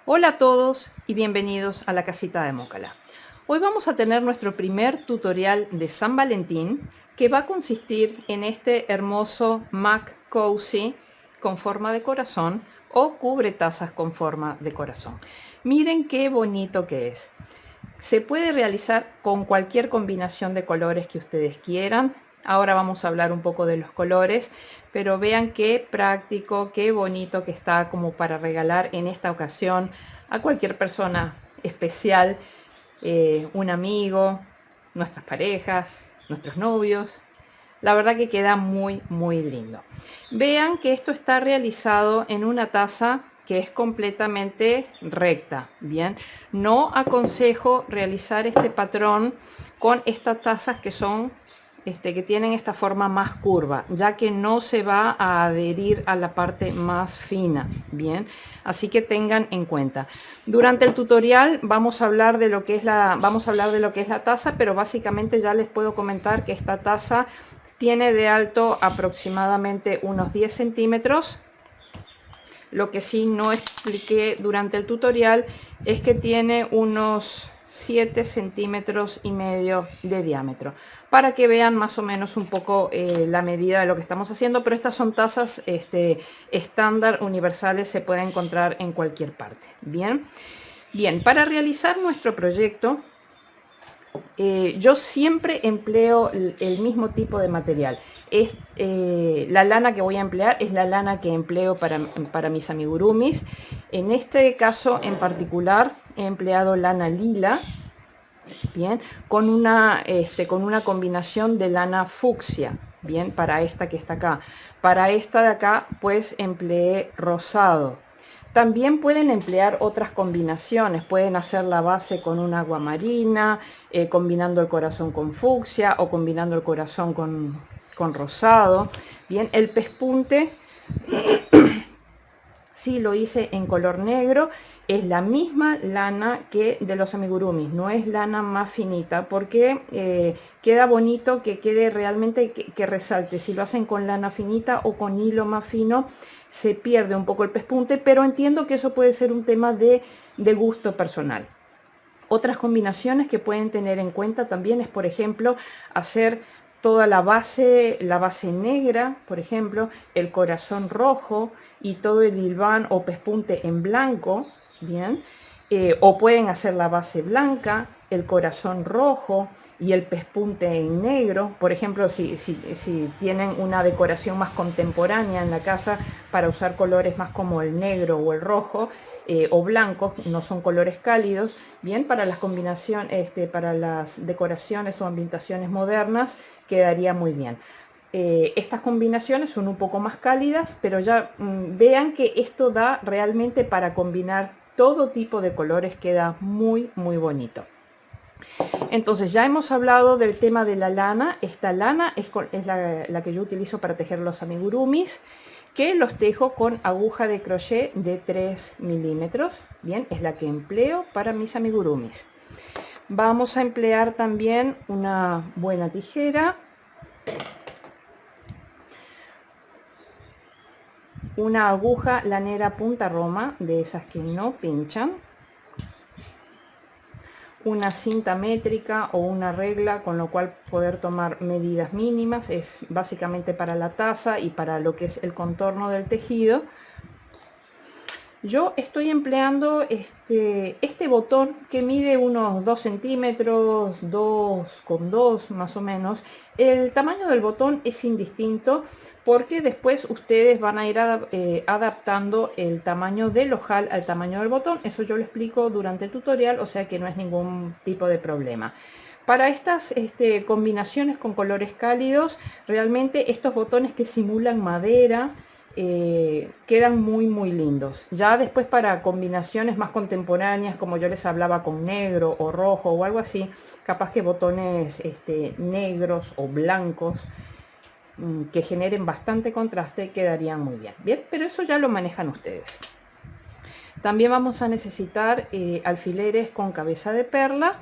Hola a todos y bienvenidos a la casita de Mócala. Hoy vamos a tener nuestro primer tutorial de San Valentín, que va a consistir en este hermoso mug cozy con forma de corazón o cubretazas con forma de corazón. Miren qué bonito que es. Se puede realizar con cualquier combinación de colores que ustedes quieran. Ahora vamos a hablar un poco de los colores, pero vean qué práctico, qué bonito que está como para regalar en esta ocasión a cualquier persona especial, un amigo, nuestras parejas, nuestros novios. La verdad que queda muy lindo. Vean que esto está realizado en una taza que es completamente recta. Bien, no aconsejo realizar este patrón con estas tazas que son que tienen esta forma más curva, ya que no se va a adherir a la parte más fina. Bien, así que tengan en cuenta. Durante el tutorial vamos a hablar de lo que es la taza, pero básicamente ya les puedo comentar que esta taza tiene de alto aproximadamente unos 10 centímetros. Lo que sí no expliqué durante el tutorial es que tiene unos 7 centímetros y medio de diámetro, para que vean más o menos un poco la medida de lo que estamos haciendo. Pero estas son tazas estándar universales, se pueden encontrar en cualquier parte. Bien, para realizar nuestro proyecto yo siempre empleo el mismo tipo de material. La lana que voy a emplear es la lana que empleo para mis amigurumis. En este caso en particular he empleado lana lila, bien, con una combinación de lana fucsia, bien, para esta que está acá. Para esta de acá pues empleé rosado. También pueden emplear otras combinaciones, pueden hacer la base con un agua marina, combinando el corazón con fucsia o combinando el corazón con rosado. Bien, el pespunte sí lo hice en color negro, es la misma lana que de los amigurumis, no es lana más finita, porque queda bonito que quede realmente que resalte. Si lo hacen con lana finita o con hilo más fino, se pierde un poco el pespunte, pero entiendo que eso puede ser un tema de gusto personal. Otras combinaciones que pueden tener en cuenta también es, por ejemplo, hacer toda la base negra, por ejemplo, el corazón rojo y todo el hilván o pespunte en blanco, bien, o pueden hacer la base blanca, el corazón rojo y el pespunte en negro. Por ejemplo, si tienen una decoración más contemporánea en la casa, para usar colores más como el negro o el rojo, o blancos, no son colores cálidos, bien, para las combinaciones, para las decoraciones o ambientaciones modernas quedaría muy bien. Estas combinaciones son un poco más cálidas, pero ya vean que esto da realmente para combinar todo tipo de colores, queda muy bonito. Entonces ya hemos hablado del tema de la lana. Esta lana es la que yo utilizo para tejer los amigurumis, que los tejo con aguja de crochet de 3 milímetros. Bien, es la que empleo para mis amigurumis. Vamos a emplear también una buena tijera, una aguja lanera punta roma, de esas que no pinchan, una cinta métrica o una regla con lo cual poder tomar medidas mínimas. Es básicamente para la taza y para lo que es el contorno del tejido. Yo estoy empleando este botón que mide unos 2 centímetros, 2,2 más o menos. El tamaño del botón es indistinto, porque después ustedes van a ir adaptando el tamaño del ojal al tamaño del botón. Eso yo lo explico durante el tutorial, o sea que no es ningún tipo de problema. Para estas combinaciones con colores cálidos, realmente estos botones que simulan madera quedan muy lindos. Ya después, para combinaciones más contemporáneas, como yo les hablaba, con negro o rojo o algo así, capaz que botones negros o blancos que generen bastante contraste quedarían muy bien. Bien, pero eso ya lo manejan ustedes. También vamos a necesitar alfileres con cabeza de perla.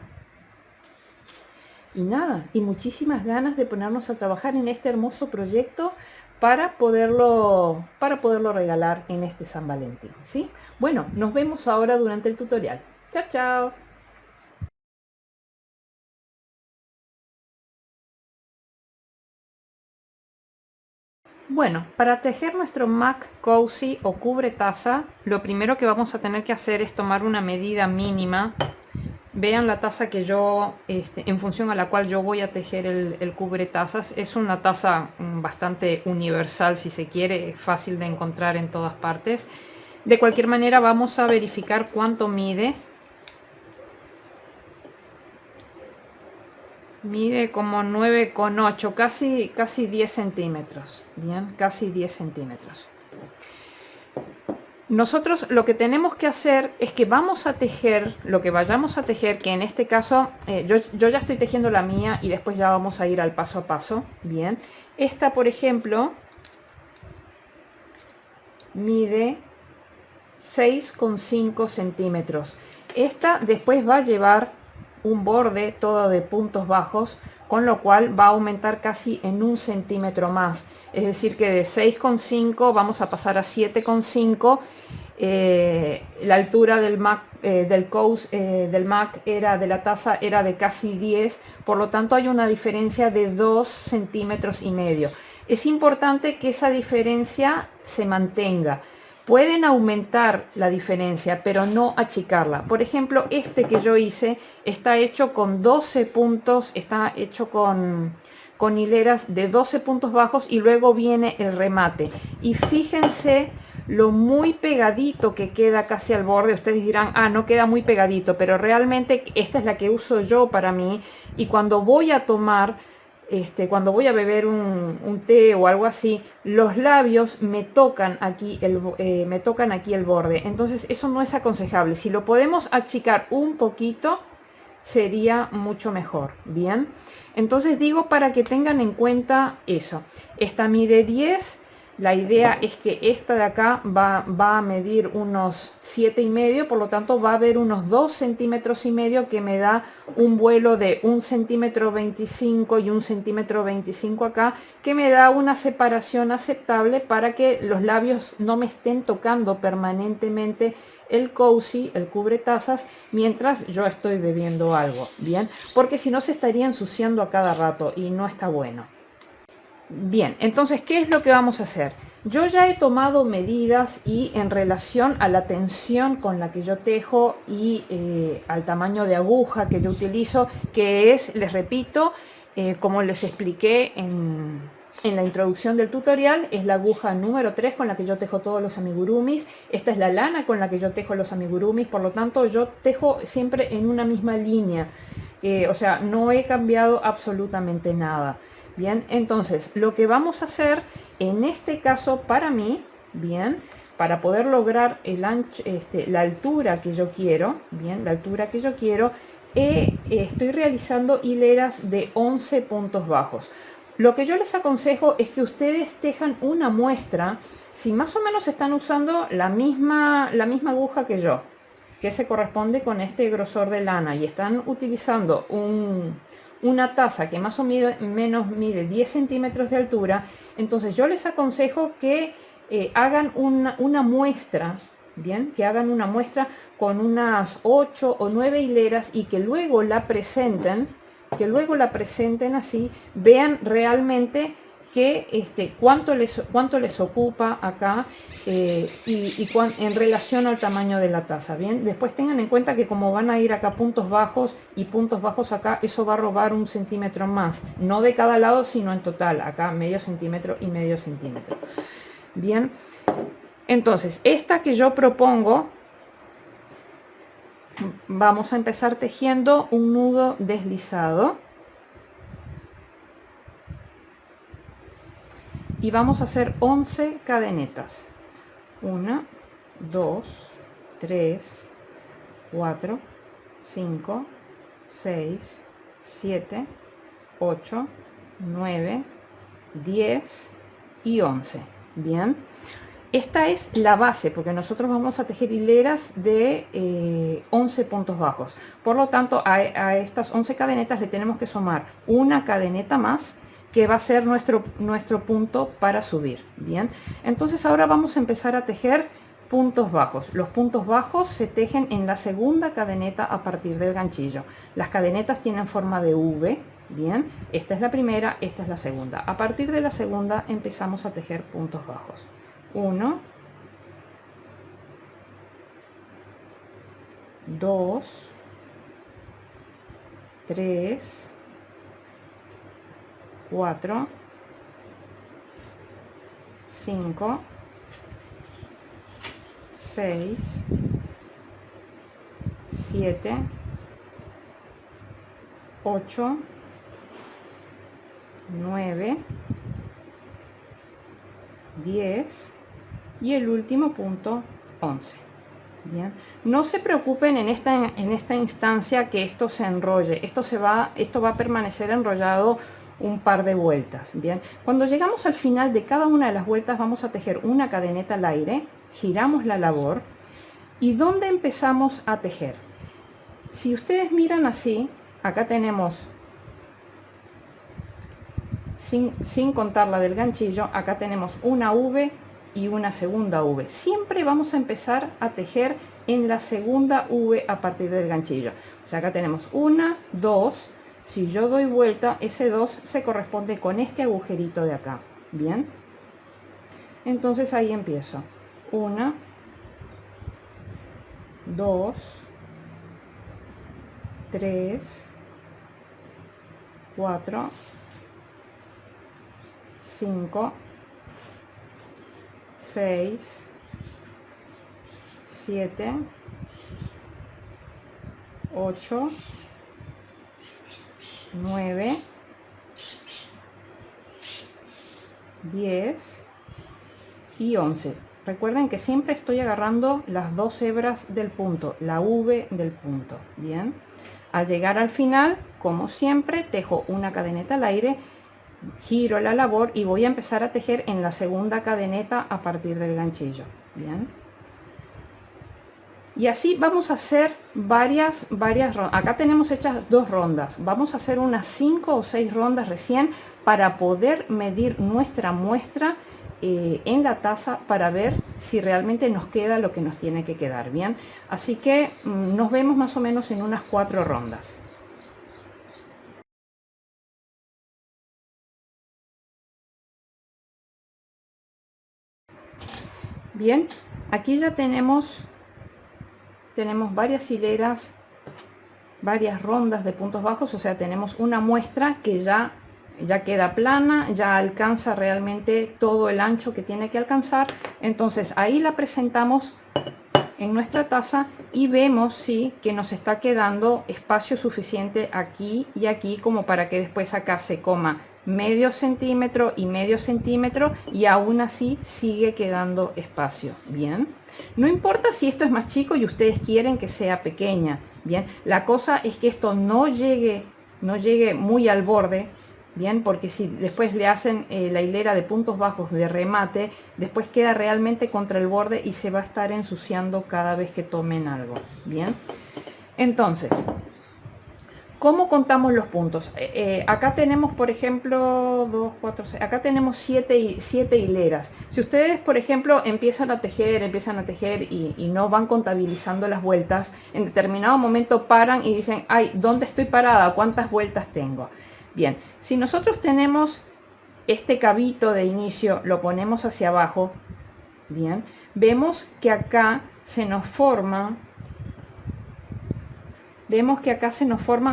Y nada, y muchísimas ganas de ponernos a trabajar en este hermoso proyecto para poderlo regalar en este San Valentín, ¿sí? Bueno, nos vemos ahora durante el tutorial. Chao, chao. Bueno, para tejer nuestro Mac Cozy o cubre taza, lo primero que vamos a tener que hacer es tomar una medida mínima. Vean la taza que yo, en función a la cual yo voy a tejer el cubre tazas. Es una taza bastante universal, si se quiere, fácil de encontrar en todas partes. De cualquier manera vamos a verificar cuánto mide. Mide como 9,8, casi 10 centímetros. Bien, casi 10 centímetros. Nosotros lo que tenemos que hacer es que vamos a tejer lo que vayamos a tejer, que en este caso yo ya estoy tejiendo la mía y después ya vamos a ir al paso a paso. Bien, esta por ejemplo mide 6,5 centímetros. Esta después va a llevar un borde todo de puntos bajos, con lo cual va a aumentar casi en 1 centímetro más. Es decir, que de 6,5 vamos a pasar a 7,5. La altura del Mac, del Mac de la taza era de casi 10, por lo tanto hay una diferencia de 2,5 centímetros. Es importante que esa diferencia se mantenga. Pueden aumentar la diferencia, pero no achicarla. Por ejemplo, este que yo hice está hecho con 12 puntos, está hecho con hileras de 12 puntos bajos y luego viene el remate. Y fíjense lo muy pegadito que queda casi al borde. Ustedes dirán, ah, no queda muy pegadito, pero realmente esta es la que uso yo para mí. Y cuando voy a tomar cuando voy a beber un té o algo así, los labios me tocan aquí el borde. Entonces eso no es aconsejable. Si lo podemos achicar un poquito, sería mucho mejor. Bien, entonces digo para que tengan en cuenta eso. Esta mide 10. La idea es que esta de acá va a medir unos 7,5, por lo tanto va a haber unos 2,5 centímetros, que me da un vuelo de 1,25 y 1,25 cm acá, que me da una separación aceptable para que los labios no me estén tocando permanentemente el cozy, el cubre tazas, mientras yo estoy bebiendo algo. Bien, porque si no se estaría ensuciando a cada rato y no está bueno. Bien, entonces, ¿qué es lo que vamos a hacer? Yo ya he tomado medidas y en relación a la tensión con la que yo tejo y al tamaño de aguja que yo utilizo, que es, les repito, como les expliqué en la introducción del tutorial, es la aguja número 3 con la que yo tejo todos los amigurumis. Esta es la lana con la que yo tejo los amigurumis, por lo tanto yo tejo siempre en una misma línea. O sea, no he cambiado absolutamente nada. Bien, entonces lo que vamos a hacer en este caso para mí, bien, para poder lograr el ancho, la altura que yo quiero, bien, la altura que yo quiero, estoy realizando hileras de 11 puntos bajos. Lo que yo les aconsejo es que ustedes tejan una muestra, si más o menos están usando la misma aguja que yo, que se corresponde con este grosor de lana, y están utilizando una taza que más o menos mide 10 centímetros de altura, entonces yo les aconsejo que hagan una muestra, bien, que hagan una muestra con unas 8 o 9 hileras y que luego la presenten, así, vean realmente que cuánto les ocupa acá en relación al tamaño de la taza. Bien, después tengan en cuenta que como van a ir acá puntos bajos y puntos bajos acá, eso va a robar 1 centímetro más, no de cada lado sino en total, acá medio centímetro y medio centímetro. Bien, entonces esta que yo propongo, vamos a empezar tejiendo un nudo deslizado y vamos a hacer 11 cadenetas. 1, 2, 3, 4, 5, 6, 7, 8, 9, 10 y 11. Bien, esta es la base porque nosotros vamos a tejer hileras de 11 puntos bajos. Por lo tanto, a estas 11 cadenetas le tenemos que sumar una cadeneta más, que va a ser nuestro punto para subir. Bien, entonces ahora vamos a empezar a tejer puntos bajos. Los puntos bajos se tejen en la segunda cadeneta a partir del ganchillo. Las cadenetas tienen forma de V. Bien, esta es la primera, esta es la segunda. A partir de la segunda empezamos a tejer puntos bajos. 1, 2, 3, 4, 5, 6, 7, 8, 9, 10 y el último punto 11. Bien, no se preocupen en esta instancia que esto se enrolle, esto va a permanecer enrollado un par de vueltas. Bien, cuando llegamos al final de cada una de las vueltas vamos a tejer una cadeneta al aire, giramos la labor y ¿dónde empezamos a tejer? Si ustedes miran así, acá tenemos, sin contar la del ganchillo, acá tenemos una V y una segunda V. Siempre vamos a empezar a tejer en la segunda V a partir del ganchillo. O sea, acá tenemos una, dos. Si yo doy vuelta, ese 2 se corresponde con este agujerito de acá. Bien, entonces ahí empiezo. 1, 2, 3, 4, 5, 6, 7, 8, 9, 10 y 11. Recuerden que siempre estoy agarrando las dos hebras del punto, la V del punto. Bien, al llegar al final, como siempre, tejo una cadeneta al aire, giro la labor y voy a empezar a tejer en la segunda cadeneta a partir del ganchillo. Bien, y así vamos a hacer varias rondas. Acá tenemos hechas 2 rondas, vamos a hacer unas 5 o 6 rondas recién para poder medir nuestra muestra en la taza, para ver si realmente nos queda lo que nos tiene que quedar. Bien, así que nos vemos más o menos en unas 4 rondas. Bien, aquí ya tenemos varias hileras, varias rondas de puntos bajos, o sea, tenemos una muestra que ya queda plana, ya alcanza realmente todo el ancho que tiene que alcanzar. Entonces ahí la presentamos en nuestra taza y vemos sí que nos está quedando espacio suficiente aquí y aquí, como para que después acá se coma medio centímetro y medio centímetro, y aún así sigue quedando espacio. Bien, no importa si esto es más chico y ustedes quieren que sea pequeña. Bien, la cosa es que esto no llegue muy al borde. Bien, porque si después le hacen la hilera de puntos bajos de remate, después queda realmente contra el borde y se va a estar ensuciando cada vez que tomen algo. Bien, entonces, ¿cómo contamos los puntos? Acá tenemos, por ejemplo, 2, 4, 6, acá tenemos 7 hileras. Si ustedes, por ejemplo, empiezan a tejer y no van contabilizando las vueltas, en determinado momento paran y dicen, ay, ¿dónde estoy parada? ¿Cuántas vueltas tengo? Bien, si nosotros tenemos este cabito de inicio, lo ponemos hacia abajo, bien, vemos que acá se nos forman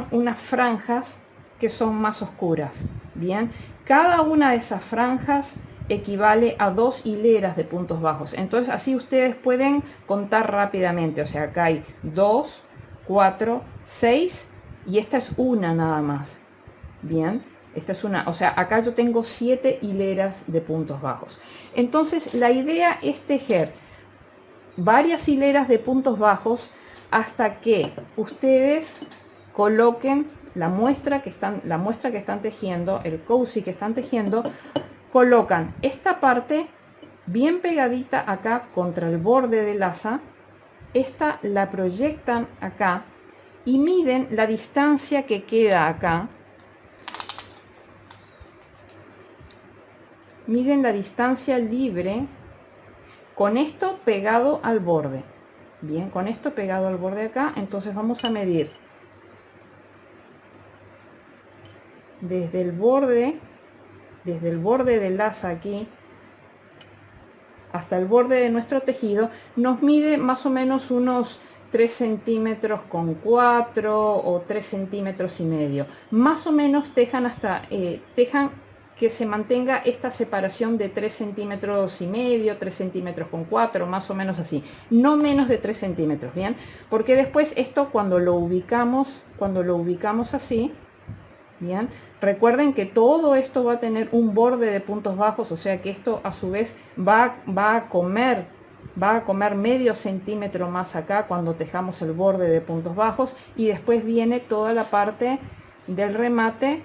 unas franjas que son más oscuras. Bien, cada una de esas franjas equivale a 2 hileras de puntos bajos. Entonces así ustedes pueden contar rápidamente. O sea, acá hay 2, 4, 6 y esta es una nada más. Bien, esta es una, o sea, acá yo tengo 7 hileras de puntos bajos. Entonces la idea es tejer varias hileras de puntos bajos hasta que ustedes coloquen la muestra que están tejiendo, el cozy que están tejiendo, colocan esta parte bien pegadita acá contra el borde del asa, esta la proyectan acá y miden la distancia que queda acá miden la distancia libre con esto pegado al borde. Bien, con esto pegado al borde acá, entonces vamos a medir desde el borde del asa aquí hasta el borde de nuestro tejido. Nos mide más o menos unos 3 centímetros con 4 o 3 centímetros y medio. Más o menos tejan hasta tejan que se mantenga esta separación de 3 centímetros y medio, 3 centímetros con 4, más o menos así. No menos de 3 centímetros, ¿bien? Porque después esto cuando lo ubicamos así, ¿bien? Recuerden que todo esto va a tener un borde de puntos bajos, o sea que esto a su vez va a comer medio centímetro más acá cuando tejamos el borde de puntos bajos, y después viene toda la parte del remate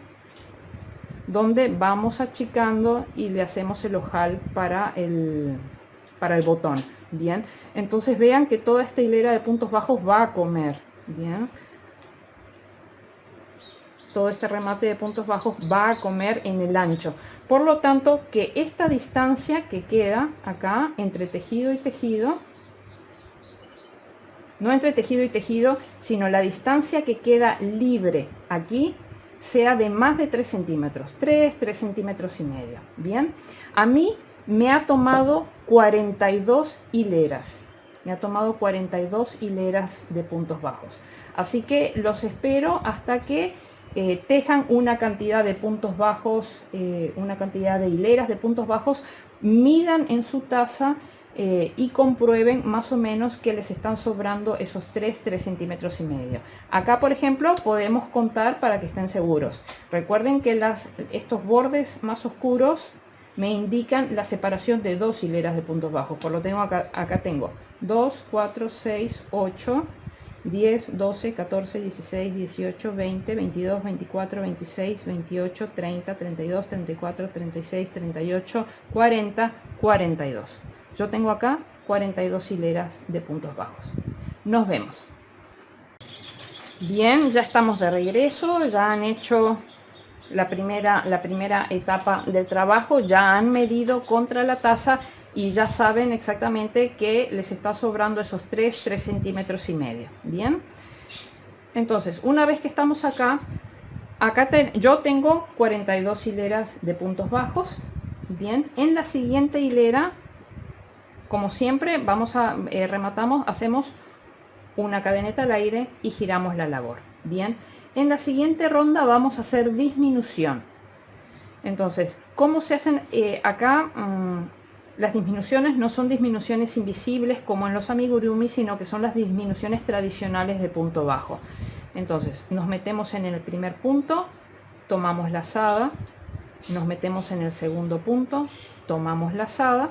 donde vamos achicando y le hacemos el ojal para el botón. Bien, entonces vean que toda esta hilera de puntos bajos va a comer, bien, todo este remate de puntos bajos va a comer en el ancho. Por lo tanto, que esta distancia que queda acá entre tejido y tejido, no entre tejido y tejido, sino la distancia que queda libre aquí, sea de más de 3 centímetros, 3 centímetros y medio. Bien, a mí me ha tomado 42 hileras. Me ha tomado 42 hileras de puntos bajos. Así que los espero hasta que tejan una cantidad de puntos bajos, una cantidad de hileras de puntos bajos, midan en su taza y comprueben más o menos que les están sobrando esos 3 centímetros y medio. Acá, por ejemplo, podemos contar para que estén seguros. Recuerden que estos bordes más oscuros me indican la separación de 2 hileras de puntos bajos. Por lo tengo acá tengo 2, 4, 6, 8, 10, 12, 14, 16, 18, 20, 22, 24, 26, 28, 30, 32, 34, 36, 38, 40, 42. Yo tengo acá 42 hileras de puntos bajos. Nos vemos. Bien, ya estamos de regreso, ya han hecho la primera etapa del trabajo, ya han medido contra la taza y ya saben exactamente que les está sobrando esos 3 centímetros y medio. Bien, entonces una vez que estamos acá, yo tengo 42 hileras de puntos bajos. Bien, en la siguiente hilera, como siempre, rematamos, hacemos una cadeneta al aire y giramos la labor. Bien, en la siguiente ronda vamos a hacer disminución. Entonces, ¿cómo se hacen acá? Las disminuciones no son disminuciones invisibles como en los amigurumi, sino que son las disminuciones tradicionales de punto bajo. Entonces, nos metemos en el primer punto, tomamos lazada, nos metemos en el segundo punto, tomamos lazada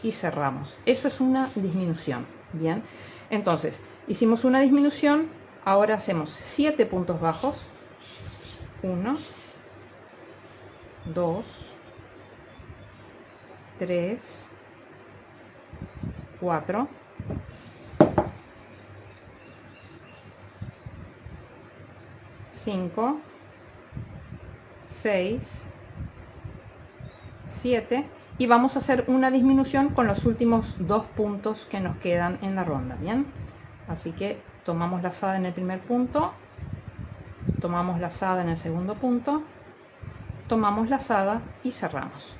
y cerramos. Eso es una disminución. Bien, entonces hicimos una disminución, ahora hacemos 7 puntos bajos, 1, 2, 3, 4, 5, 6, 7, y vamos a hacer una disminución con los últimos 2 puntos que nos quedan en la ronda. Bien, así que tomamos lazada en el primer punto, tomamos lazada en el segundo punto, tomamos lazada y cerramos.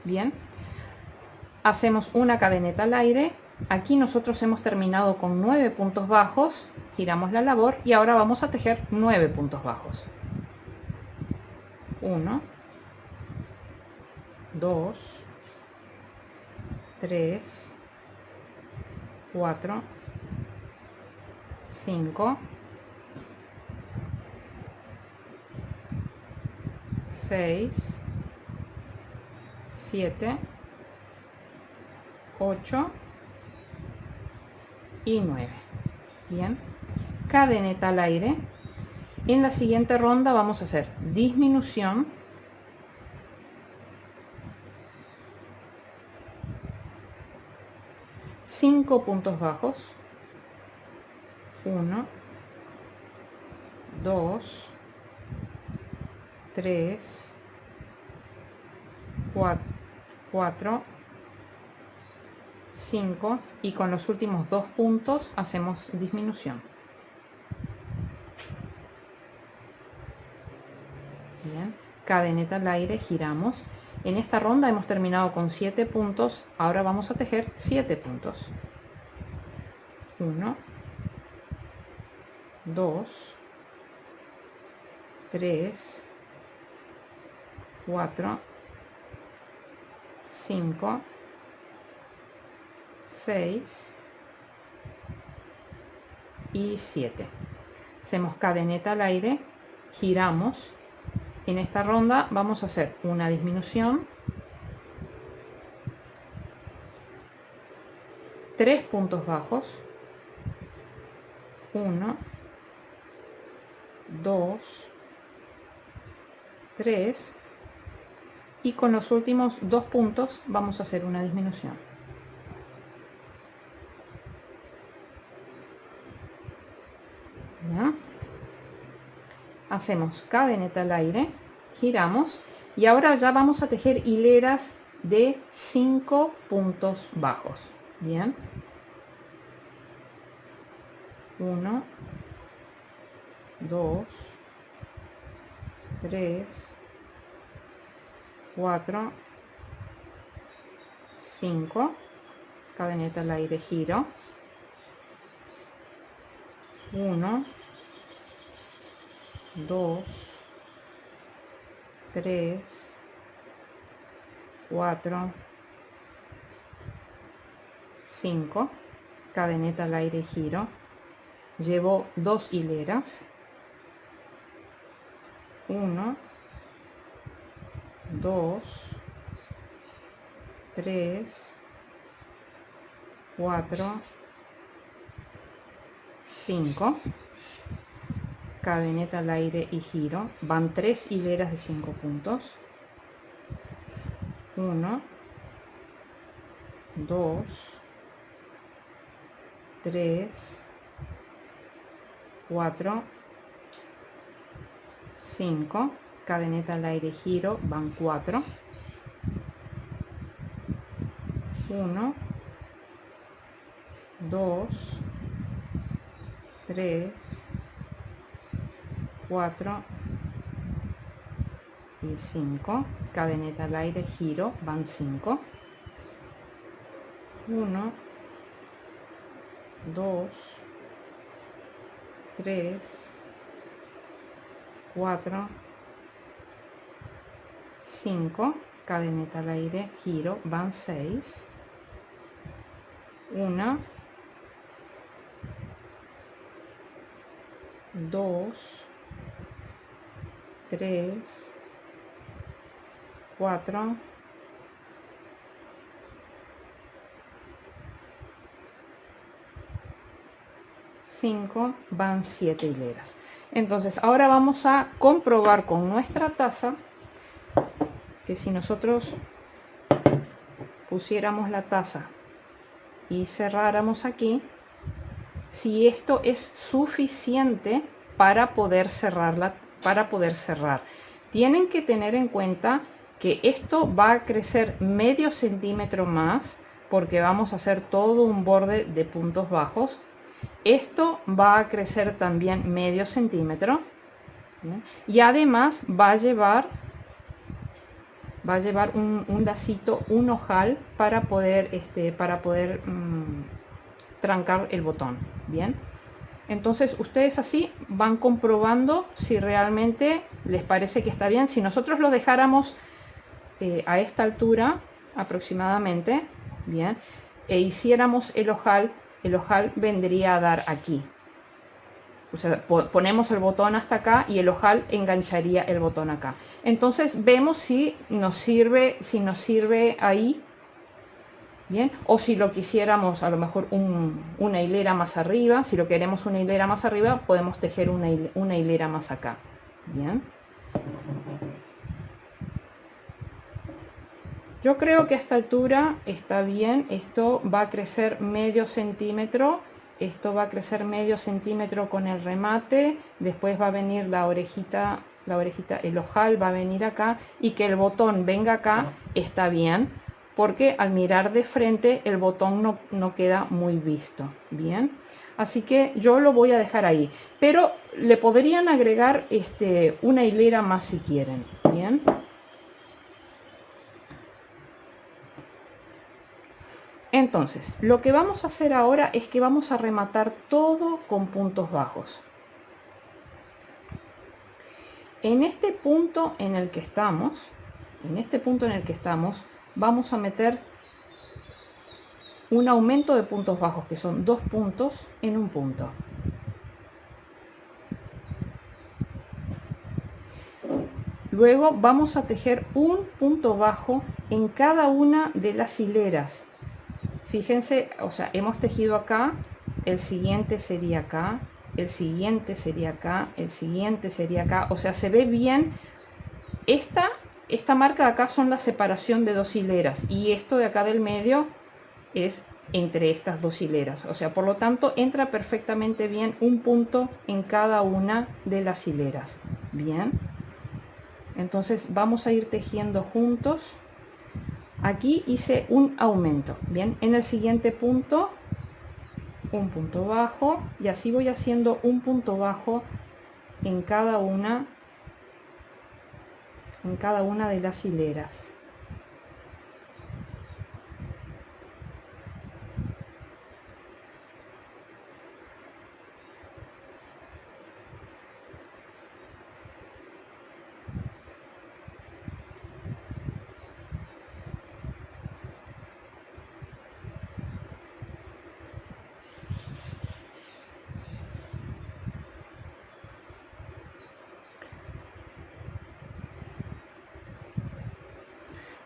Bien, hacemos una cadeneta al aire. Aquí nosotros hemos terminado con 9 puntos bajos, giramos la labor y ahora vamos a tejer 9 puntos bajos. 1, 2, 3, 4, 5, 6, 7, 8 y 9. Bien, cadeneta al aire. En la siguiente ronda vamos a hacer disminución, cinco puntos bajos, 1, 2, 3, 4, 5 y con los últimos 2 puntos hacemos disminución. Bien, cadeneta al aire, giramos. En esta ronda hemos terminado con 7 puntos, ahora vamos a tejer 7 puntos. 1, 2, 3, 4, 5, 6 y 7. Hacemos cadeneta al aire, giramos. En esta ronda vamos a hacer una disminución, 3 puntos bajos, 1, 2, 3 y con los últimos 2 puntos vamos a hacer una disminución. ¿Ya? Hacemos cadeneta al aire, giramos y ahora ya vamos a tejer hileras de 5 puntos bajos. Bien, 1, 2, 3, 4, 5, cadeneta al aire, giro, 1, 2, 3, 4, 5, cadeneta al aire, giro, llevo 2 hileras, 1, 2, 3, 4, 5, cadeneta al aire y giro, van 3 hileras de 5 puntos, 1, 2, 3, 4, 5, cadeneta al aire, giro, van 4, 1, 2, 3, 4 y 5, cadeneta al aire, giro, van 5, 1, 2, 3, 4, 5, cadeneta al aire, giro, van 6, 1, 2, 3, 4, 5, van 7 hileras. Entonces ahora vamos a comprobar con nuestra taza que si nosotros pusiéramos la taza y cerráramos aquí, si esto es suficiente para poder cerrarla, Tienen que tener en cuenta que esto va a crecer medio centímetro más porque vamos a hacer todo un borde de puntos bajos. Esto va a crecer también medio centímetro, ¿bien? Y además va a llevar un lacito, un ojal para poder trancar el botón. Bien, entonces ustedes así van comprobando si realmente les parece que está bien. Si nosotros lo dejáramos a esta altura aproximadamente, bien, e hiciéramos el ojal vendría a dar aquí. O sea, ponemos el botón hasta acá y el ojal engancharía el botón acá. Entonces vemos si nos sirve ahí, bien, o si lo quisiéramos a lo mejor una hilera más arriba. Si lo queremos una hilera más arriba, podemos tejer una hilera más acá. Bien, yo creo que a esta altura está bien. Esto va a crecer medio centímetro. Esto va a crecer medio centímetro con el remate. Después va a venir la orejita la orejita, el ojal va a venir acá, y que el botón venga acá, está bien, porque al mirar de frente el botón no queda muy visto. Bien, así que yo lo voy a dejar ahí, pero le podrían agregar una hilera más si quieren. Bien, entonces lo que vamos a hacer ahora es que vamos a rematar todo con puntos bajos. En este punto en el que estamos, vamos a meter un aumento de puntos bajos, que son 2 puntos en un punto. Luego vamos a tejer un punto bajo en cada una de las hileras. Fíjense, o sea, hemos tejido acá, el siguiente sería acá, el siguiente sería acá, el siguiente sería acá. O sea, se ve bien. Esta marca de acá son la separación de 2 hileras, y esto de acá del medio es entre estas 2 hileras. O sea, por lo tanto entra perfectamente bien un punto en cada una de las hileras. Bien, entonces vamos a ir tejiendo juntos. Aquí hice un aumento. Bien, en el siguiente punto un punto bajo, y así voy haciendo un punto bajo en cada una de las hileras.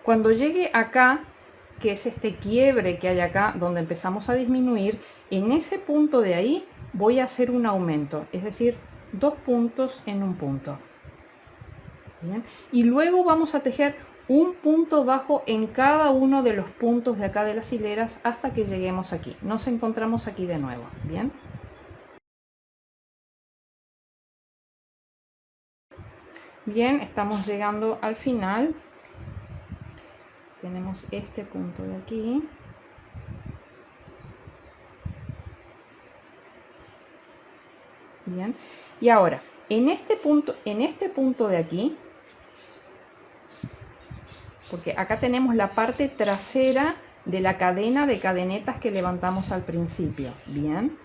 Cuando llegue acá, que es este quiebre que hay acá donde empezamos a disminuir, en ese punto de ahí voy a hacer un aumento, es decir, 2 puntos en un punto. Bien, y luego vamos a tejer un punto bajo en cada uno de los puntos de acá de las hileras hasta que lleguemos aquí. Nos encontramos aquí de nuevo. Bien, bien, estamos llegando al final. Tenemos este punto de aquí. Bien, y ahora en este punto de aquí, porque acá tenemos la parte trasera de la cadena de cadenetas que levantamos al principio. Bien,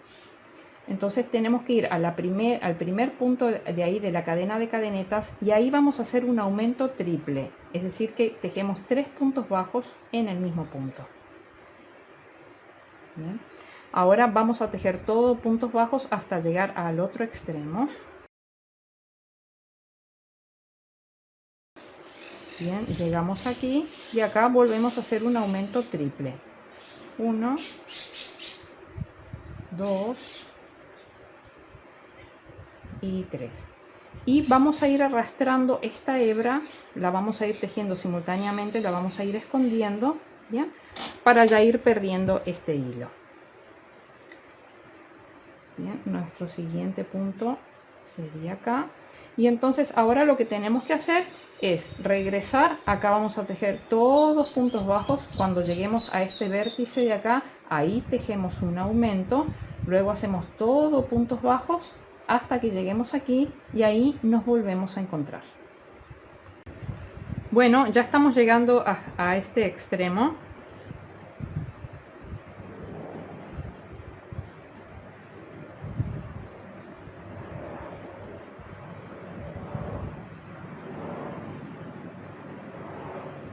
entonces tenemos que ir a al primer punto de ahí de la cadena de cadenetas, y ahí vamos a hacer un aumento triple, es decir que tejemos 3 puntos bajos en el mismo punto. Bien, ahora vamos a tejer todos puntos bajos hasta llegar al otro extremo. Bien, llegamos aquí y acá volvemos a hacer un aumento triple. 1, 2 y 3. Y vamos a ir arrastrando esta hebra, la vamos a ir tejiendo simultáneamente, la vamos a ir escondiendo, bien, para ya ir perdiendo este hilo. Bien, nuestro siguiente punto sería acá. Y entonces ahora lo que tenemos que hacer es regresar. Acá vamos a tejer todos puntos bajos. Cuando lleguemos a este vértice de acá, ahí tejemos un aumento, luego hacemos todos puntos bajos hasta que lleguemos aquí, y ahí nos volvemos a encontrar. Bueno, ya estamos llegando a este extremo.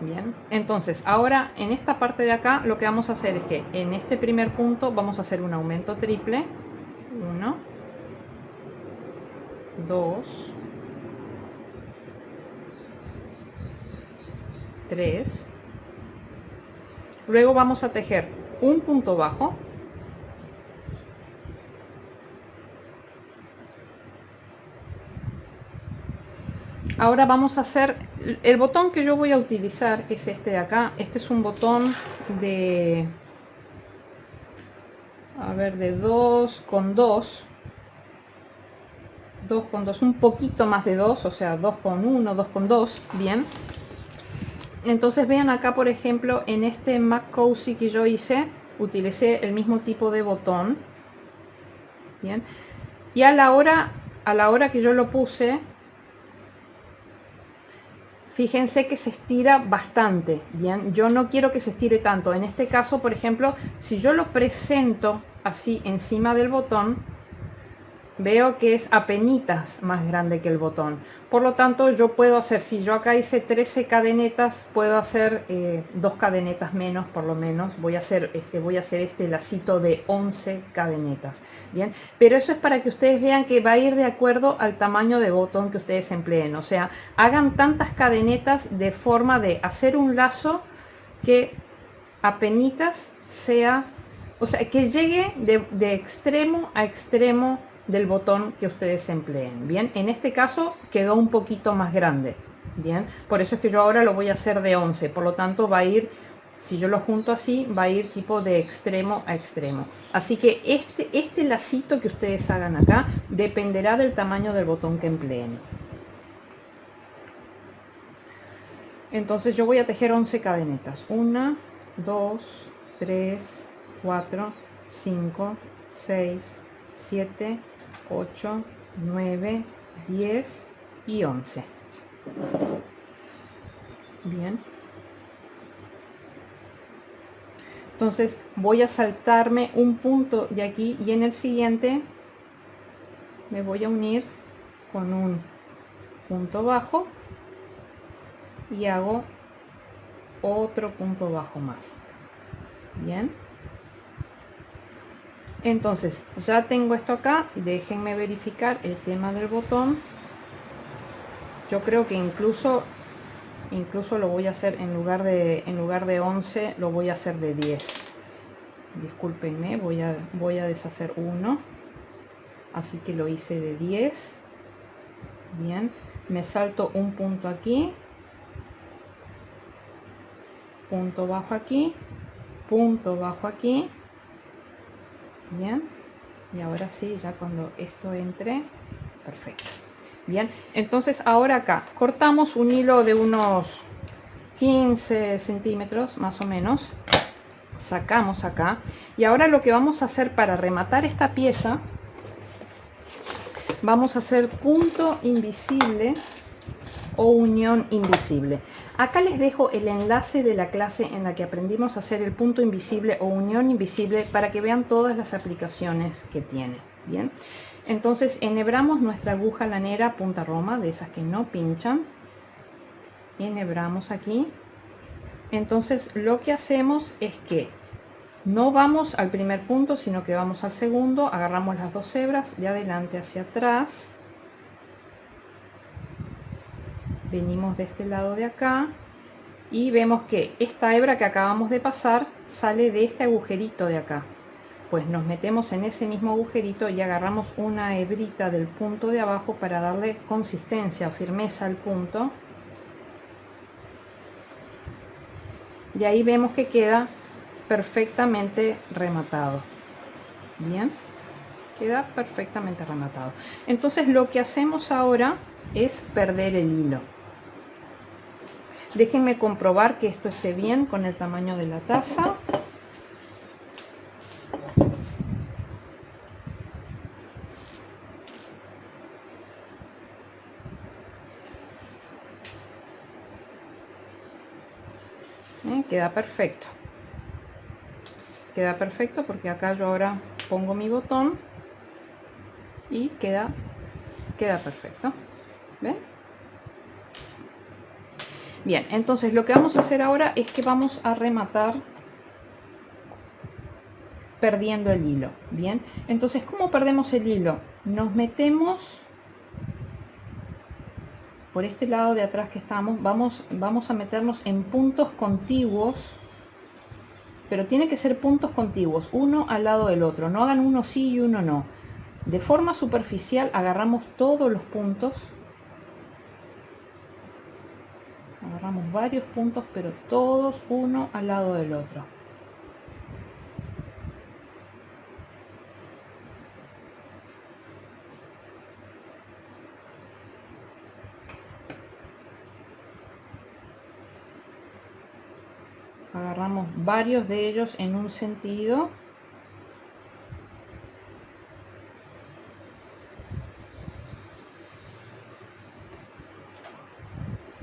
Bien, entonces ahora en esta parte de acá lo que vamos a hacer es que en este primer punto vamos a hacer un aumento triple. 1, 2, 3. Luego vamos a tejer un punto bajo. Ahora vamos a hacer el botón que yo voy a utilizar, es este de acá. Este es un botón de, a ver, de 2 con 2. 2,2, un poquito más de 2, o sea, 2,1, 2,2, bien. Entonces vean acá, por ejemplo, en este Mac Cozy que yo hice, utilicé el mismo tipo de botón, bien. Y a la hora que yo lo puse, fíjense que se estira bastante, bien. Yo no quiero que se estire tanto. En este caso, por ejemplo, si yo lo presento así encima del botón, veo que es apenitas más grande que el botón. Por lo tanto, yo puedo hacer, si yo acá hice 13 cadenetas, puedo hacer 2 cadenetas menos, por lo menos. Voy a hacer este lacito de 11 cadenetas. Bien, pero eso es para que ustedes vean que va a ir de acuerdo al tamaño de botón que ustedes empleen. O sea, hagan tantas cadenetas de forma de hacer un lazo que apenitas sea, o sea, que llegue de extremo a extremo del botón que ustedes empleen. Bien, en este caso quedó un poquito más grande. Bien, por eso es que yo ahora lo voy a hacer de 11, por lo tanto va a ir, si yo lo junto así, va a ir tipo de extremo a extremo. Así que este lacito que ustedes hagan acá dependerá del tamaño del botón que empleen. Entonces yo voy a tejer 11 cadenetas. 1, 2, 3, 4, 5, 6, 7, 8, 9, 10 y 11. Bien. Entonces voy a saltarme un punto de aquí y en el siguiente me voy a unir con un punto bajo y hago otro punto bajo más. Bien. Entonces ya tengo esto acá, déjenme verificar el tema del botón. Yo creo que incluso lo voy a hacer en lugar de 11 lo voy a hacer de 10. Discúlpenme, voy a deshacer uno, así que lo hice de 10. Bien, me salto un punto aquí, punto bajo aquí, punto bajo aquí. Bien, y ahora sí, ya cuando esto entre, perfecto. Bien, entonces ahora acá cortamos un hilo de unos 15 centímetros más o menos, sacamos acá y ahora lo que vamos a hacer para rematar esta pieza, vamos a hacer punto invisible o unión invisible. Acá les dejo el enlace de la clase en la que aprendimos a hacer el punto invisible o unión invisible para que vean todas las aplicaciones que tiene. Bien, entonces enhebramos nuestra aguja lanera punta roma, de esas que no pinchan. Enhebramos aquí. Entonces lo que hacemos es que no vamos al primer punto, sino que vamos al segundo, agarramos las dos hebras de adelante hacia atrás, venimos de este lado de acá y vemos que esta hebra que acabamos de pasar sale de este agujerito de acá. Pues nos metemos en ese mismo agujerito y agarramos una hebrita del punto de abajo para darle consistencia o firmeza al punto. Y ahí vemos que queda perfectamente rematado. Bien, queda perfectamente rematado. Entonces lo que hacemos ahora es perder el hilo. Déjenme comprobar que esto esté bien con el tamaño de la taza. Queda perfecto. Queda perfecto porque acá yo ahora pongo mi botón y queda perfecto. ¿Ven? Bien, entonces lo que vamos a hacer ahora es que vamos a rematar perdiendo el hilo. Bien, entonces ¿cómo perdemos el hilo? Nos metemos por este lado de atrás que estamos, vamos a meternos en puntos contiguos, pero tiene que ser puntos contiguos, uno al lado del otro. No hagan uno sí y uno no. De forma superficial agarramos todos los puntos, agarramos varios puntos, pero todos uno al lado del otro. Agarramos varios de ellos en un sentido.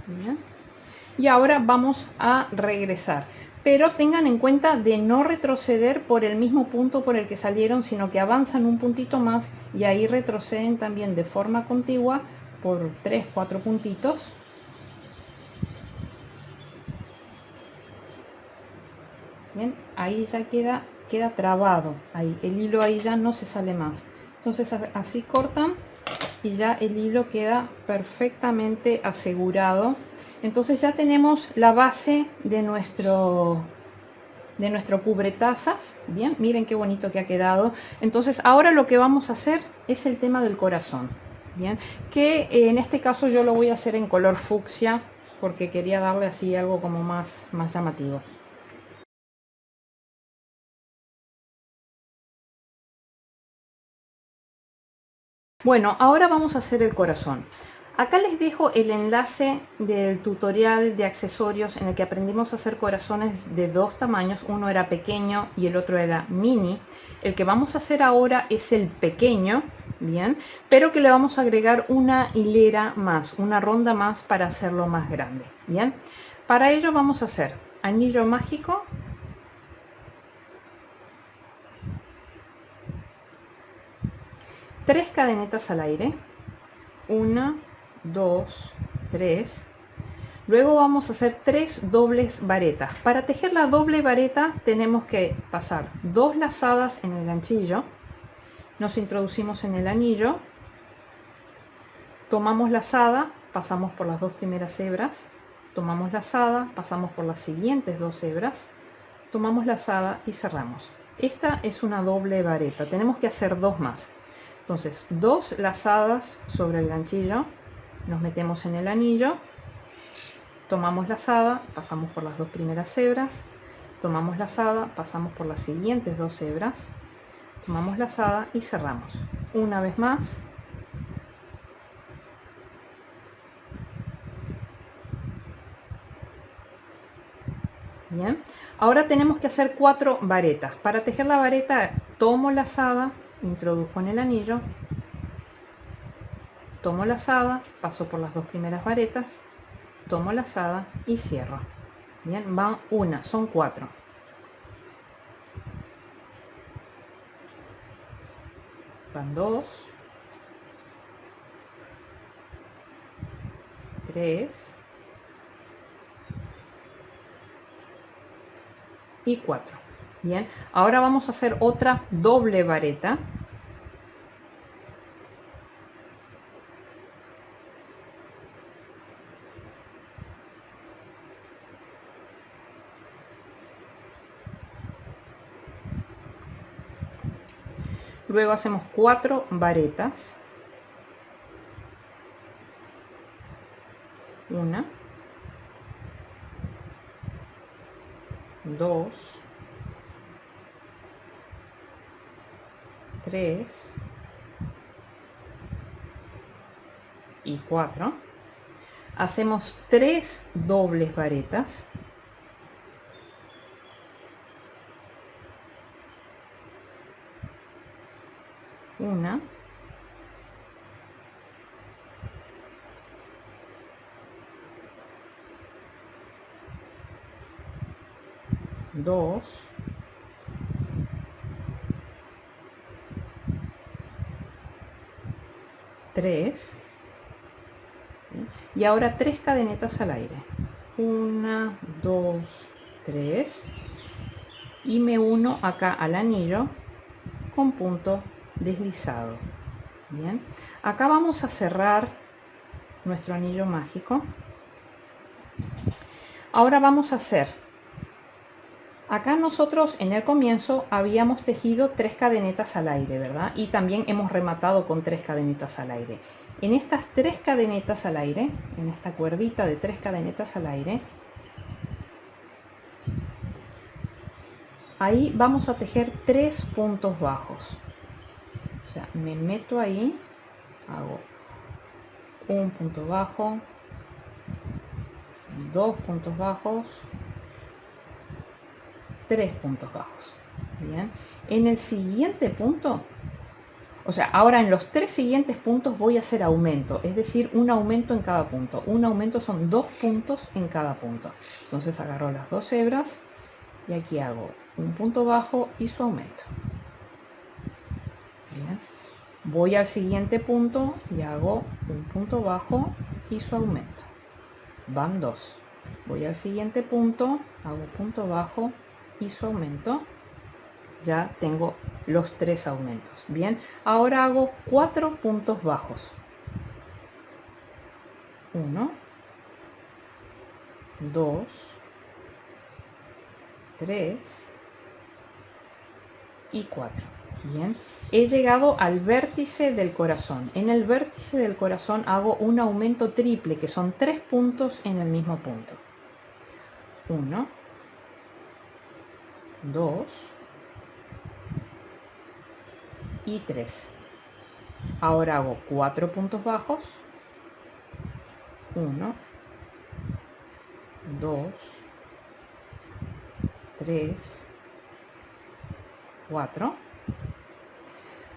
Bien. Y ahora vamos a regresar, pero tengan en cuenta de no retroceder por el mismo punto por el que salieron, sino que avanzan un puntito más y ahí retroceden también de forma contigua por 3-4 puntitos. Bien, ahí ya queda trabado, ahí el hilo ahí ya no se sale más. Entonces así cortan y ya el hilo queda perfectamente asegurado. Entonces ya tenemos la base de nuestro cubretazas. Bien, miren qué bonito que ha quedado. Entonces ahora lo que vamos a hacer es el tema del corazón. Bien, que en este caso yo lo voy a hacer en color fucsia porque quería darle así algo como más llamativo. Bueno, ahora vamos a hacer el corazón. Acá les dejo el enlace del tutorial de accesorios en el que aprendimos a hacer corazones de dos tamaños. Uno era pequeño y el otro era mini. El que vamos a hacer ahora es el pequeño, bien, pero que le vamos a agregar una hilera más, una ronda más para hacerlo más grande, bien. Para ello vamos a hacer anillo mágico, tres cadenetas al aire, 1, 2, 3. Luego vamos a hacer 3 dobles varetas. Para tejer la doble vareta tenemos que pasar 2 lazadas en el ganchillo, nos introducimos en el anillo, tomamos lazada, pasamos por las dos primeras hebras, tomamos lazada, pasamos por las siguientes 2 hebras, tomamos lazada y cerramos. Esta es una doble vareta, tenemos que hacer 2 más. Entonces 2 lazadas sobre el ganchillo, nos metemos en el anillo, tomamos lazada, pasamos por las dos primeras hebras, tomamos lazada, pasamos por las siguientes 2 hebras, tomamos lazada y cerramos. Una vez más. Bien, ahora tenemos que hacer 4 varetas. Para tejer la vareta tomo lazada, introduzco en el anillo, tomo lazada, paso por las dos primeras varetas, tomo lazada y cierro. Bien, van una, son 4. Van 2, 3 y 4. Bien, ahora vamos a hacer otra doble vareta. Luego hacemos 4 varetas. 1, 2, 3 y 4. Hacemos 3 dobles varetas. 1, 2, 3 y ahora 3 cadenetas al aire. 1, 2, 3 y me uno acá al anillo con punto deslizado. Bien, acá vamos a cerrar nuestro anillo mágico. Ahora vamos a hacer, acá nosotros en el comienzo habíamos tejido 3 cadenetas al aire, ¿verdad? Y también hemos rematado con 3 cadenetas al aire. En estas 3 cadenetas al aire, en esta cuerdita de 3 cadenetas al aire, ahí vamos a tejer 3 puntos bajos. O sea, me meto ahí, hago un punto bajo, 2 puntos bajos, 3 puntos bajos. Bien, en el siguiente punto, o sea, ahora en los 3 siguientes puntos voy a hacer aumento, es decir, un aumento en cada punto. Un aumento son 2 puntos en cada punto. Entonces agarro las 2 hebras y aquí hago un punto bajo y su aumento. Bien. Voy al siguiente punto y hago un punto bajo y su aumento. Van 2. Voy al siguiente punto, hago punto bajo y su aumento. Ya tengo los 3 aumentos. Bien, ahora hago 4 puntos bajos. 1, 2, 3 y 4. Bien, he llegado al vértice del corazón. En el vértice del corazón hago un aumento triple, que son 3 puntos en el mismo punto. 1, 2 y 3. Ahora hago 4 puntos bajos. 1, 2, 3, 4.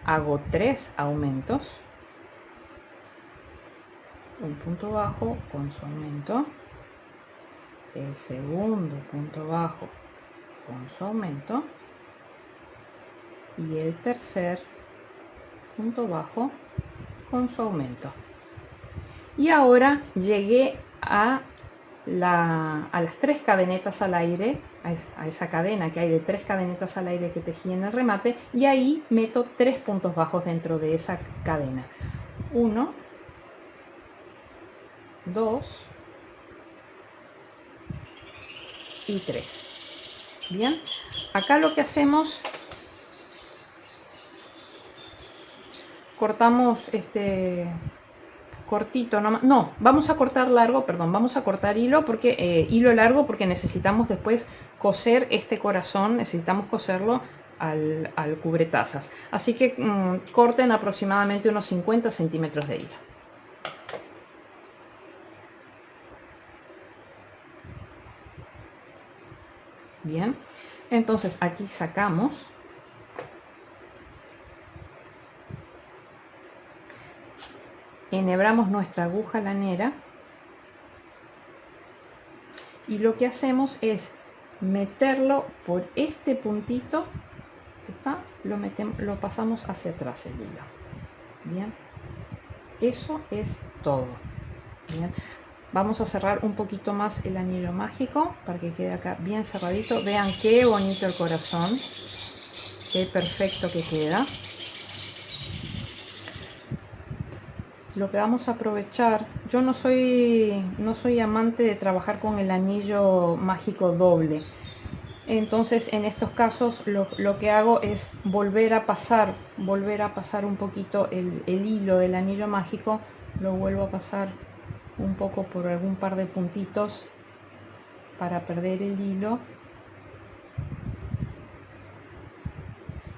Hago 3 aumentos. Un punto bajo con su aumento. El segundo punto bajo con su aumento. Y el tercer punto bajo con su aumento. Y ahora llegué a las 3 cadenetas al aire, a esa cadena que hay de 3 cadenetas al aire que tejí en el remate, y ahí meto 3 puntos bajos dentro de esa cadena. 1, 2 y 3. Bien, acá lo que hacemos, cortamos cortito nomás. No, vamos a cortar largo, perdón, vamos a cortar hilo porque hilo largo, porque necesitamos después coser este corazón, necesitamos coserlo al cubretazas. Así que corten aproximadamente unos 50 centímetros de hilo. Bien, entonces aquí sacamos. Enhebramos nuestra aguja lanera y lo que hacemos es meterlo por este puntito que está, lo pasamos hacia atrás el hilo. Bien, eso es todo. Bien, vamos a cerrar un poquito más el anillo mágico para que quede acá bien cerradito. Vean qué bonito el corazón, qué perfecto que queda. Lo que vamos a aprovechar, yo no soy amante de trabajar con el anillo mágico doble, entonces en estos casos lo que hago es volver a pasar un poquito el hilo del anillo mágico, lo vuelvo a pasar un poco por algún par de puntitos para perder el hilo.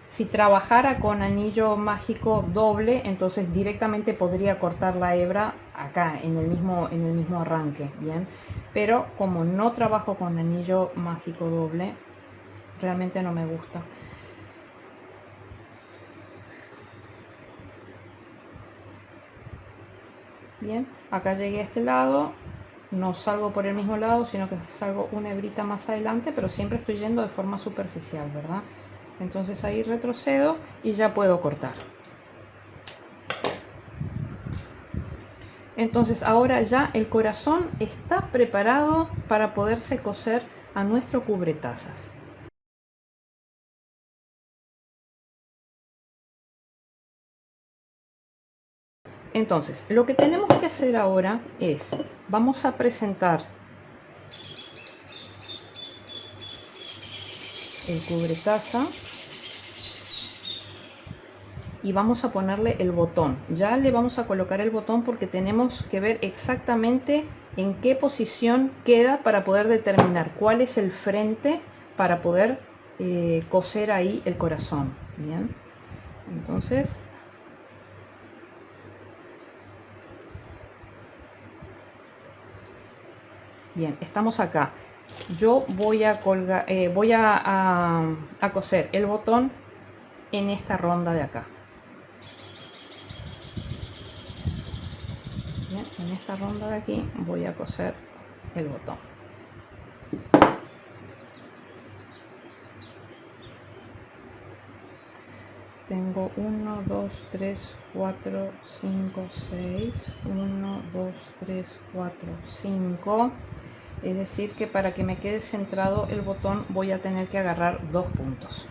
Si trabajara con anillo mágico doble, entonces directamente podría cortar la hebra acá en el mismo arranque, bien. Pero como no trabajo con anillo mágico doble, realmente no me gusta. Bien, acá llegué a este lado, no salgo por el mismo lado, sino que salgo una hebrita más adelante, pero siempre estoy yendo de forma superficial, ¿verdad? Entonces ahí retrocedo y ya puedo cortar. Entonces ahora ya el corazón está preparado para poderse coser a nuestro cubretazas. Entonces lo que tenemos que hacer ahora es, vamos a presentar el cubretaza y vamos a ponerle el botón. Ya le vamos a colocar el botón porque tenemos que ver exactamente en qué posición queda para poder determinar cuál es el frente para poder coser ahí el corazón. Bien, entonces bien, estamos acá. yo voy a colgar, a coser el botón en esta ronda de acá. Bien, en esta ronda de aquí voy a coser el botón. Tengo 1, 2, 3, 4, 5, 6, 1, 2, 3, 4, 5. Es decir que para que me quede centrado el botón voy a tener que agarrar 2 puntos.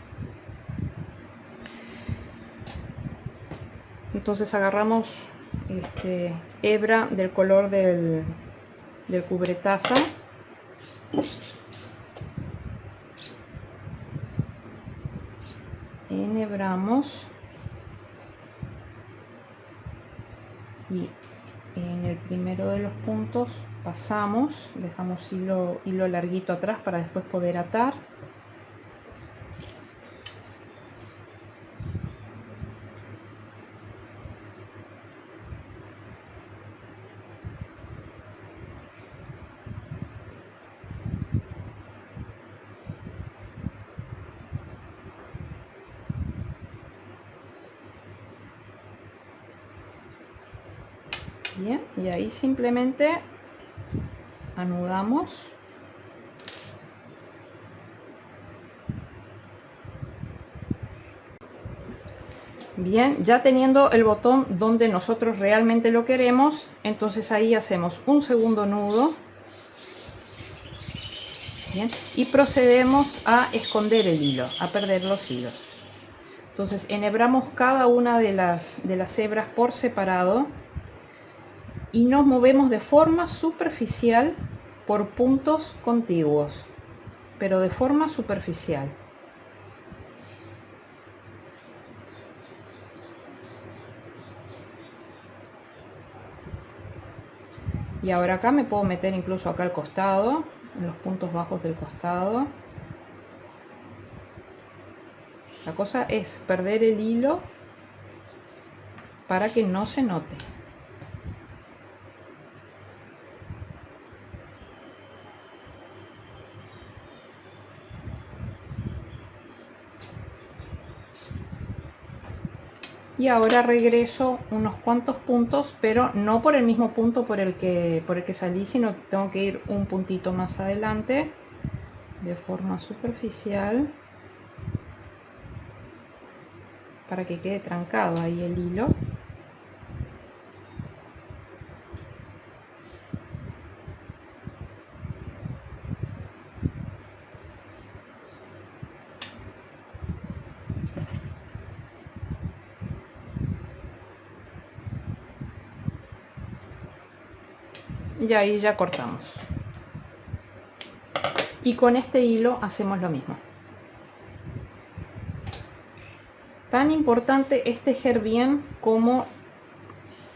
Entonces agarramos hebra del color del cubretaza. Enhebramos y en el primero de los puntos pasamos, dejamos hilo larguito atrás para después poder atar. Bien, y ahí simplemente anudamos. Bien, ya teniendo el botón donde nosotros realmente lo queremos, entonces ahí hacemos un segundo nudo. Bien, y procedemos a esconder el hilo, a perder los hilos. Entonces enhebramos cada una de las hebras por separado y nos movemos de forma superficial por puntos contiguos, pero de forma superficial. Y ahora acá me puedo meter incluso acá al costado, en los puntos bajos del costado. La cosa es perder el hilo para que no se note. Y ahora regreso unos cuantos puntos, pero no por el mismo punto por el que salí, sino que tengo que ir un puntito más adelante de forma superficial para que quede trancado ahí el hilo. Y ahí ya cortamos. Y con este hilo hacemos lo mismo. Tan importante es tejer bien como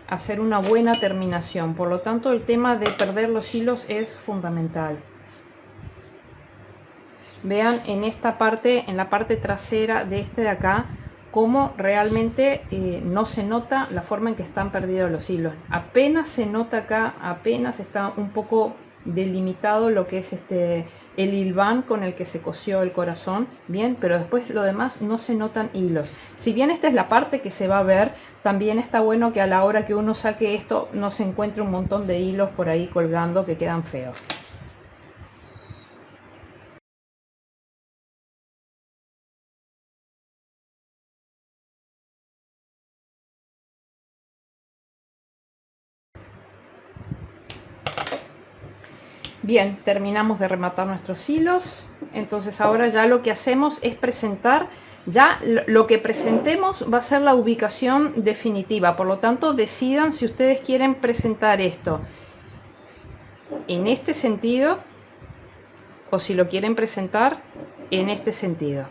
hacer una buena terminación. Por lo tanto, el tema de perder los hilos es fundamental. Vean en esta parte, en la parte trasera de este de acá, cómo realmente no se nota la forma en que están perdidos los hilos. Apenas se nota acá, apenas está un poco delimitado lo que es el hilván con el que se cosió el corazón, bien, pero después lo demás no se notan hilos. Si bien esta es la parte que se va a ver, también está bueno que a la hora que uno saque esto no se encuentre un montón de hilos por ahí colgando que quedan feos. Bien, terminamos de rematar nuestros hilos. Entonces ahora ya lo que hacemos es presentar, ya lo que presentemos va a ser la ubicación definitiva. Por lo tanto, decidan si ustedes quieren presentar esto en este sentido o si lo quieren presentar en este sentido.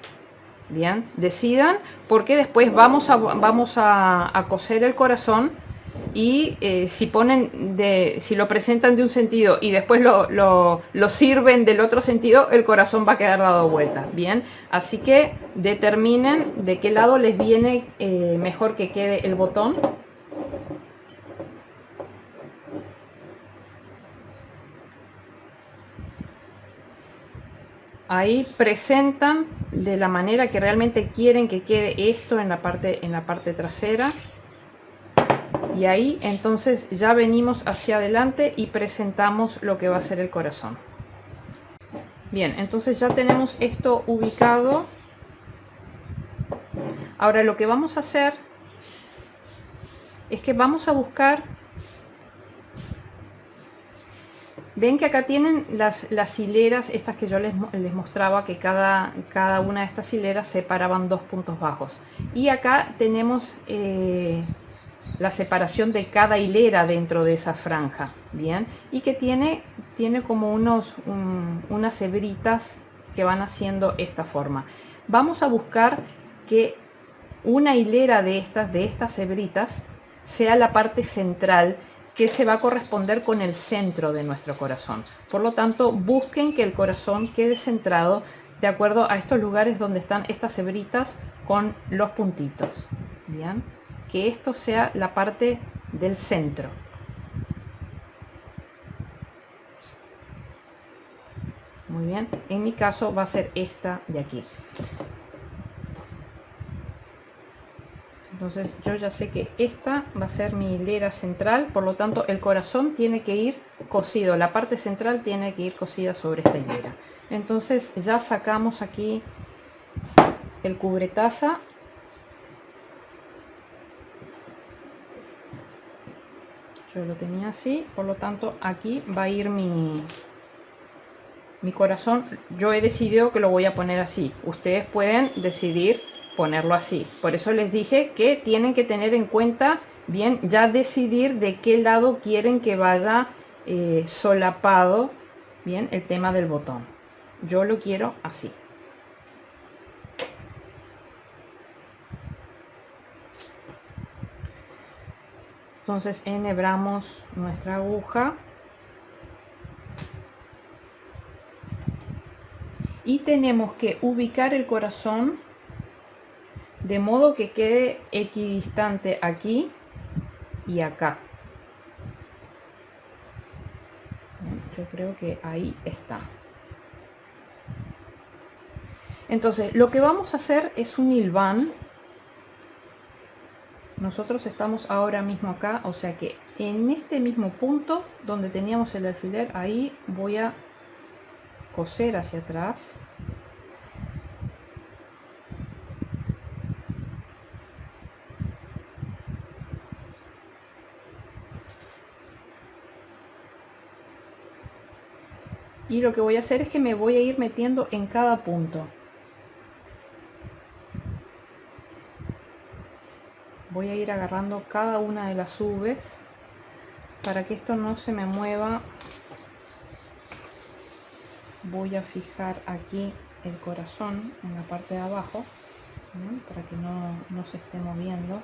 Bien, decidan, porque después vamos a coser el corazón. Y si lo presentan de un sentido y después lo sirven del otro sentido, el corazón va a quedar dado vuelta. Bien, así que determinen de qué lado les viene mejor que quede el botón. Ahí presentan de la manera que realmente quieren que quede esto en la parte trasera. Y ahí entonces ya venimos hacia adelante y presentamos lo que va a ser el corazón. Bien, entonces ya tenemos esto ubicado. Ahora lo que vamos a hacer es que vamos a buscar, ven que acá tienen las hileras estas que yo les mostraba, que cada una de estas hileras separaban 2 puntos bajos, y acá tenemos la separación de cada hilera dentro de esa franja, bien, y que tiene como unas hebritas que van haciendo esta forma. Vamos a buscar que una hilera de estas hebritas sea la parte central, que se va a corresponder con el centro de nuestro corazón. Por lo tanto, busquen que el corazón quede centrado de acuerdo a estos lugares donde están estas hebritas con los puntitos. Bien, que esto sea la parte del centro. Muy bien, en mi caso va a ser esta de aquí. Entonces yo ya sé que esta va a ser mi hilera central, por lo tanto el corazón tiene que ir cosido, la parte central tiene que ir cosida sobre esta hilera. Entonces ya sacamos aquí el cubretaza. Yo lo tenía así, por lo tanto aquí va a ir mi corazón. Yo he decidido que lo voy a poner así, ustedes pueden decidir ponerlo así. Por eso les dije que tienen que tener en cuenta bien, ya decidir de qué lado quieren que vaya solapado bien el tema del botón. Yo lo quiero así. Entonces enhebramos nuestra aguja y tenemos que ubicar el corazón de modo que quede equidistante aquí y acá. Yo creo que ahí está. Entonces lo que vamos a hacer es un hilván. Nosotros estamos ahora mismo acá, o sea que en este mismo punto donde teníamos el alfiler, ahí voy a coser hacia atrás. Y lo que voy a hacer es que me voy a ir metiendo en cada punto. Voy a ir agarrando cada una de las ubes para que esto no se me mueva. Voy a fijar aquí el corazón en la parte de abajo, ¿no? Para que no se esté moviendo.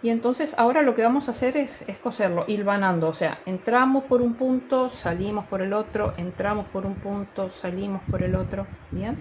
Y entonces ahora lo que vamos a hacer es coserlo hilvanando, o sea, entramos por un punto, salimos por el otro, entramos por un punto, salimos por el otro. Bien,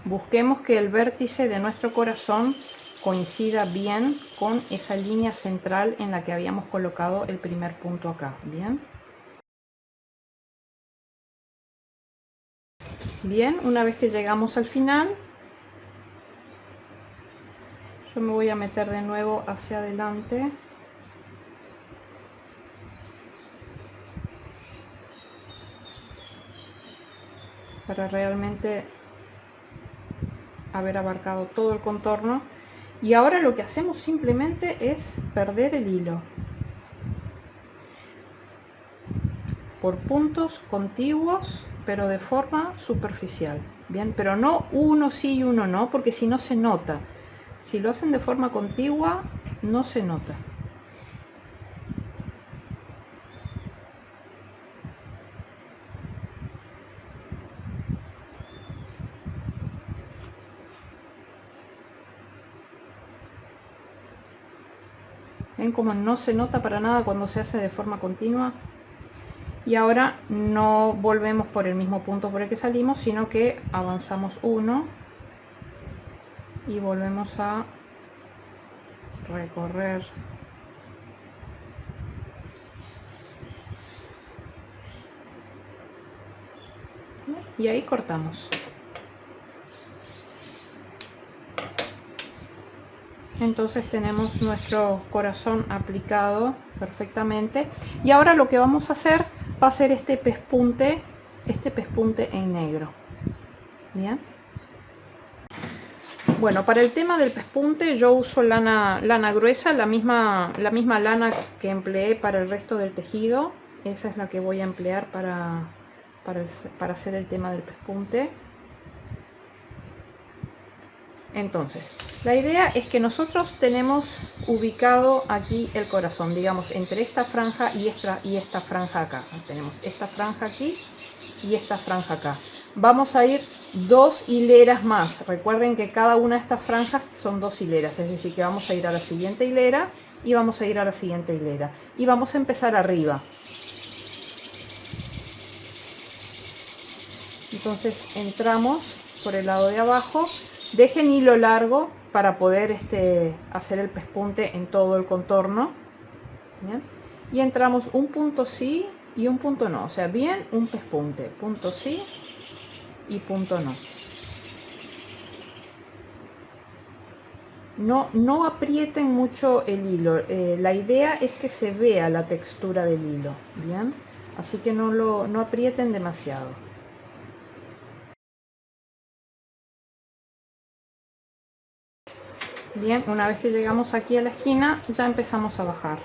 busquemos que el vértice de nuestro corazón coincida bien con esa línea central en la que habíamos colocado el primer punto acá. Bien. Bien, una vez que llegamos al final, yo me voy a meter de nuevo hacia adelante. Para realmente haber abarcado todo el contorno. Y ahora lo que hacemos simplemente es perder el hilo por puntos contiguos, pero de forma superficial. Bien, pero no uno sí y uno no, porque si no se nota. Si lo hacen de forma contigua, no se nota. Ven como no se nota para nada cuando se hace de forma continua. Y ahora no volvemos por el mismo punto por el que salimos, sino que avanzamos uno y volvemos a recorrer y ahí cortamos. Entonces tenemos nuestro corazón aplicado perfectamente, y ahora lo que vamos a hacer va a ser este pespunte en negro. Bien, bueno, para el tema del pespunte yo uso lana gruesa, la misma lana que empleé para el resto del tejido. Esa es la que voy a emplear para hacer el tema del pespunte. Entonces, la idea es que nosotros tenemos ubicado aquí el corazón, digamos, entre esta franja y esta franja acá. Tenemos esta franja aquí y esta franja acá. Vamos a ir 2 hileras más. Recuerden que cada una de estas franjas son 2 hileras, es decir, que vamos a ir a la siguiente hilera y vamos a ir a la siguiente hilera. Y vamos a empezar arriba. Entonces entramos por el lado de abajo. Dejen hilo largo para poder hacer el pespunte en todo el contorno. ¿Bien? Y entramos un punto sí y un punto no, o sea, bien un pespunte, punto sí y punto no. No aprieten mucho el hilo, la idea es que se vea la textura del hilo, bien, así que no aprieten demasiado. Bien, una vez que llegamos aquí a la esquina ya empezamos a bajar,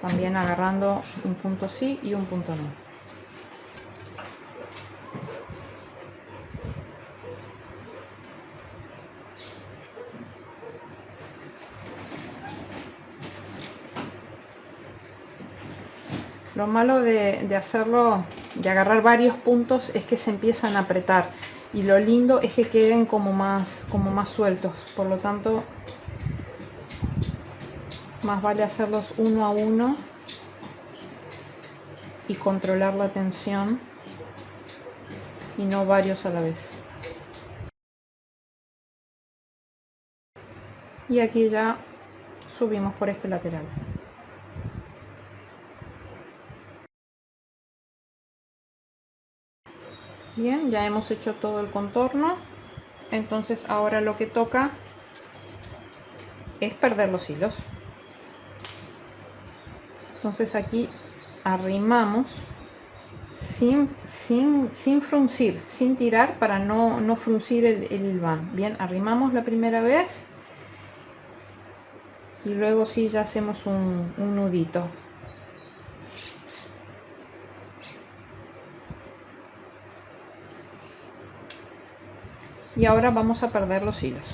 también agarrando un punto sí y un punto no. Lo malo de hacerlo, de agarrar varios puntos, es que se empiezan a apretar, y lo lindo es que queden como más sueltos. Por lo tanto, más vale hacerlos uno a uno y controlar la tensión, y no varios a la vez. Y aquí ya subimos por este lateral. Bien, ya hemos hecho todo el contorno, entonces ahora lo que toca es perder los hilos. Entonces aquí arrimamos sin fruncir, sin tirar, para no fruncir el hilván. Bien, arrimamos la primera vez y luego sí ya hacemos un nudito. Y ahora vamos a perder los hilos.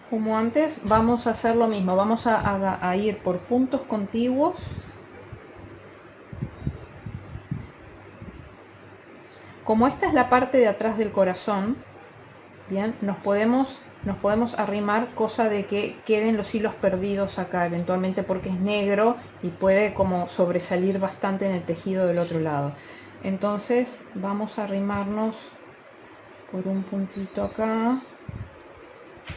Como antes, vamos a hacer lo mismo, vamos a ir por puntos contiguos. Como esta es la parte de atrás del corazón, bien, nos podemos arrimar, cosa de que queden los hilos perdidos acá eventualmente, porque es negro y puede como sobresalir bastante en el tejido del otro lado. Entonces vamos a arrimarnos por un puntito acá,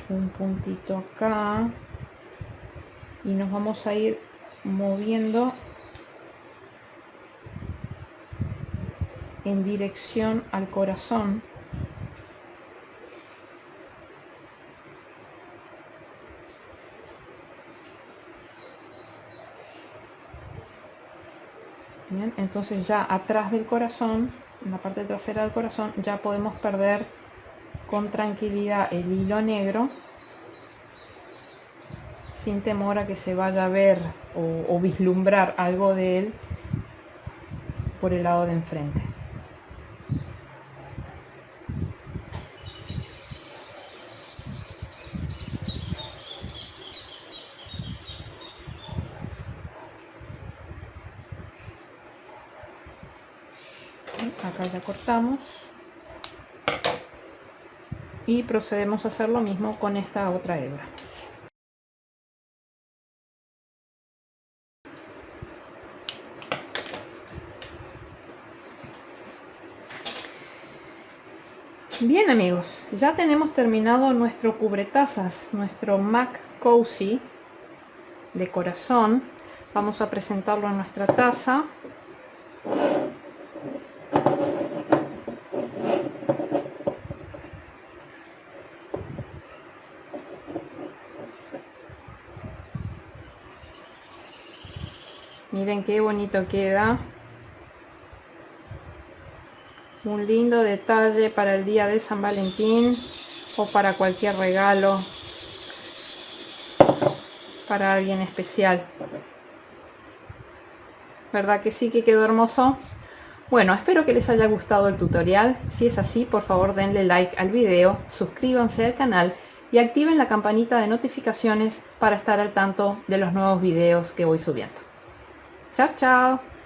un puntito acá, y nos vamos a ir moviendo en dirección al corazón. Bien, entonces ya atrás del corazón, en la parte trasera del corazón, ya podemos perder con tranquilidad el hilo negro, sin temor a que se vaya a ver o vislumbrar algo de él por el lado de enfrente. Acá ya cortamos y procedemos a hacer lo mismo con esta otra hebra. Bien amigos, ya tenemos terminado nuestro cubretazas, nuestro Mac Cozy de corazón. Vamos a presentarlo en nuestra taza. Miren qué bonito queda. Un lindo detalle para el día de San Valentín o para cualquier regalo para alguien especial. ¿Verdad que sí que quedó hermoso? Bueno, espero que les haya gustado el tutorial. Si es así, por favor denle like al video, suscríbanse al canal y activen la campanita de notificaciones para estar al tanto de los nuevos videos que voy subiendo. Chao, chao.